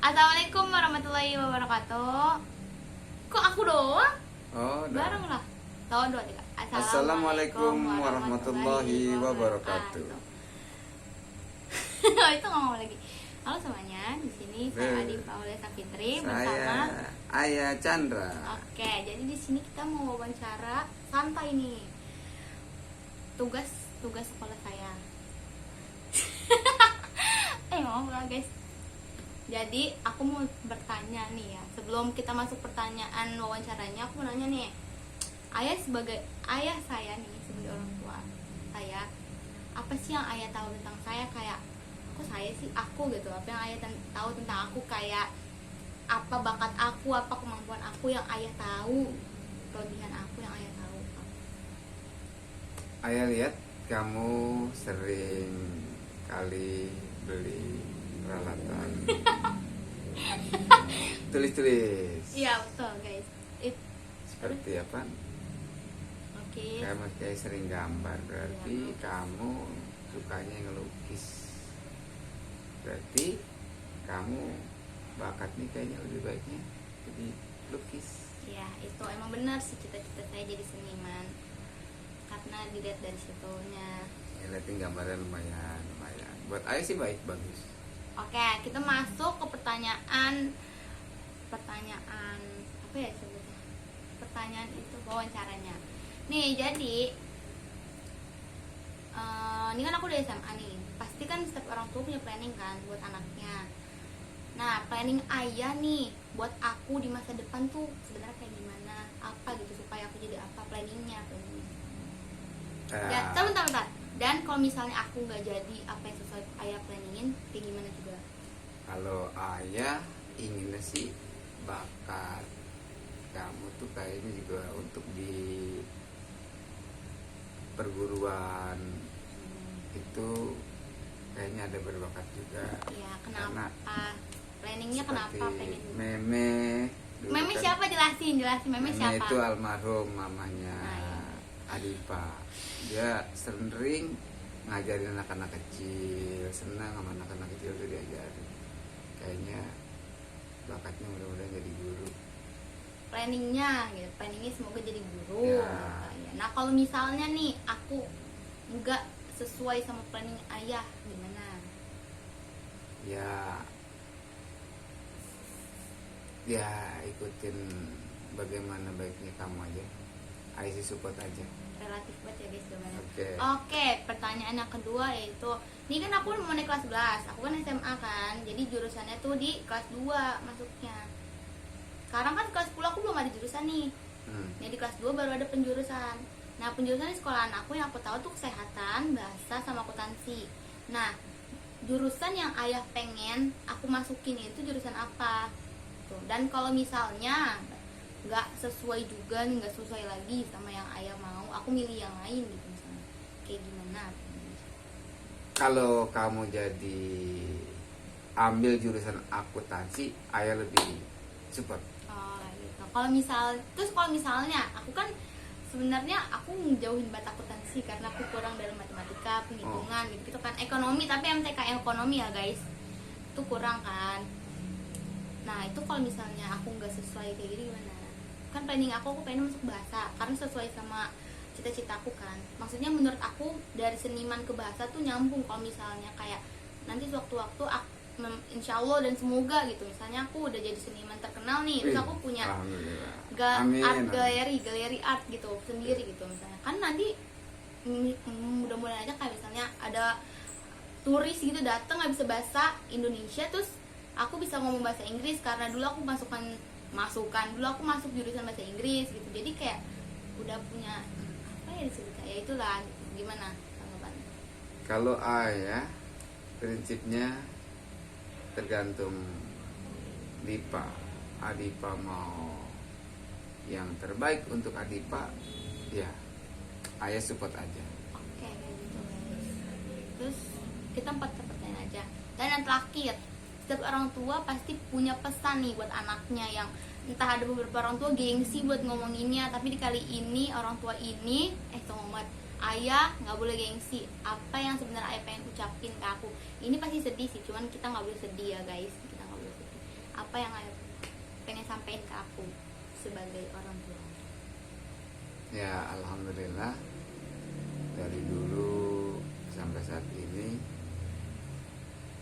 Assalamualaikum warahmatullahi wabarakatuh. Kok aku doang? Oh, Bareng lah. Tahun 2 3. Assalamualaikum warahmatullahi wabarakatuh. Itu ngomong lagi. Halo semuanya, di sini saya Adi Paulus Fitri bersama Saya Ayah Chandra. Oke, jadi di sini kita mau wawancara santai nih. Tugas sekolah saya. Ngomong lah guys. Jadi aku mau bertanya nih ya. Sebelum kita masuk pertanyaan wawancaranya, aku mau nanya nih. Ayah sebagai ayah saya nih, sebagai orang tua saya, apa sih yang ayah tahu tentang saya? Kayak kok saya sih aku gitu. Apa yang ayah tahu tentang aku, kayak apa bakat aku, apa kemampuan aku yang ayah tahu, kelebihan aku yang ayah tahu. Ayah lihat kamu sering kali beli peralatan tulis-tulis. Iya betul guys. Seperti apa? Oke. Kamu kayak sering gambar, berarti Iya. kamu sukanya ngelukis. Berarti kamu bakatnya kayaknya lebih baiknya jadi lukis. Ya itu emang benar sih, cita-cita saya jadi seniman karena dilihat dari situnya. Ya, liatin gambarnya lumayan. Buat ayah sih baik, bagus. Oke, kita masuk ke pertanyaan apa ya sebutnya? Pertanyaan itu wawancaranya. Nih, jadi ini kan aku udah SMA nih. Pasti kan setiap orang tua punya planning kan buat anaknya. Nah, planning ayah nih buat aku di masa depan tuh sebenarnya kayak gimana? Apa gitu supaya aku jadi apa planningnya. Ya, bentar. Dan kalau misalnya aku nggak jadi apa yang sesuai ayah planningin, kayak gimana juga? Kalau ayah inginnya sih bakat kamu tuh kayaknya juga untuk di perguruan itu kayaknya ada berbakat juga. Ya, Karena kenapa? Planningnya kenapa pengen? Meme dulu Meme kan, siapa, jelasin Meme siapa? itu almarhum mamanya Ah, iya. Adipa. Dia sering ngajarin anak-anak kecil, senang sama anak-anak kecil tuh diajarin. Kayaknya bakatnya mudah-mudahan jadi guru. Planningnya semoga jadi guru. Ya. Nah, kalau misalnya nih aku nggak sesuai sama planning ayah, gimana? Ya ikutin bagaimana baiknya kamu aja. IC support aja. Relatif banget ya guys jawabannya. Oke. Pertanyaan yang kedua yaitu, ini kan aku mau naik kelas 11, aku kan SMA kan, jadi jurusannya tuh di kelas 2 masuknya. Sekarang kan kelas 10 aku belum ada jurusan nih. Jadi kelas 2 baru ada penjurusan. Nah, penjurusan di sekolahan aku yang aku tahu tuh kesehatan, bahasa, sama akuntansi. Nah, jurusan yang ayah pengen aku masukin itu jurusan apa? Tuh. Dan kalau misalnya nggak sesuai juga nih, nggak sesuai lagi sama yang ayah mau, aku milih yang lain gitu misalnya. Kayak gimana? Kalau kamu jadi ambil jurusan akuntansi, ayah lebih support. Oh, gitu. Kalau misalnya aku kan sebenarnya aku ngejauhin batas akuntansi karena aku kurang dalam matematika, penghitungan gitu kan. Ekonomi, tapi MTK ekonomi ya guys, itu kurang kan. Nah, itu kalau misalnya aku nggak sesuai kayak gini gimana? Kan planning aku pengen masuk bahasa karena sesuai sama cita-citaku kan. Maksudnya menurut aku dari seniman ke bahasa tuh nyambung. Kalau misalnya kayak nanti sewaktu-waktu insya Allah dan semoga gitu, misalnya aku udah jadi seniman terkenal nih, terus aku punya art galeri art gitu sendiri gitu misalnya, kan nanti mudah-mudahan aja kayak misalnya ada turis gitu datang nggak bisa bahasa Indonesia, terus aku bisa ngomong bahasa Inggris karena dulu aku masuk jurusan bahasa Inggris gitu. Jadi kayak udah punya apa ya disebutnya, ya itulah gitu. Gimana tanggapan? Kalau ayah prinsipnya tergantung Adipa mau yang terbaik untuk Adipa, ya ayah support aja. Oke, kayak gitu guys. Terus kita 4 pertanyaan aja. Dan yang terakhir, setiap orang tua pasti punya pesan nih buat anaknya, yang entah ada beberapa orang tua gengsi buat ngomonginnya, tapi di kali ini orang tua ini ayah nggak boleh gengsi. Apa yang sebenarnya ayah pengen ucapin ke aku, ini pasti sedih sih, cuman kita nggak boleh sedih ya guys, kita nggak boleh sedih. apa yang ayah pengen sampaikan ke aku sebagai orang tua. Ya alhamdulillah dari dulu sampai saat ini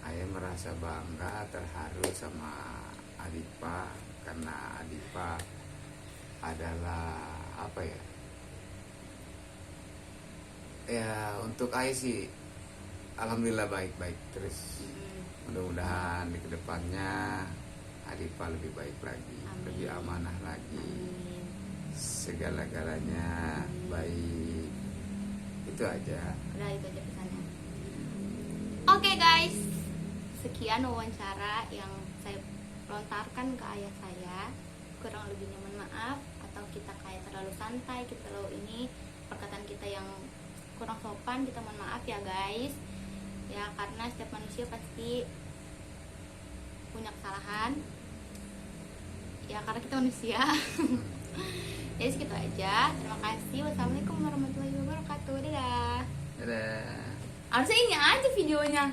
ayah merasa bangga, terharu sama Adipa karena Adipa adalah apa ya? Ya untuk ayah sih alhamdulillah baik-baik terus. Mudah-mudahan di kedepannya Adipa lebih baik lagi, Amin. lebih amanah lagi, Amin. segala-galanya baik. Itu aja. Udah itu aja pesannya. Oke guys, sekian wawancara yang saya lontarkan ke ayah saya. Kurang lebihnya mohon maaf, atau kita kayak terlalu santai, kita terlalu ini perkataan kita yang kurang sopan, kita mohon maaf ya guys. Ya karena setiap manusia pasti punya kesalahan. Ya karena kita manusia. Jadi segitu aja. Terima kasih. Wassalamualaikum warahmatullahi wabarakatuh. Dadah. Dadah. Harusnya ini aja videonya.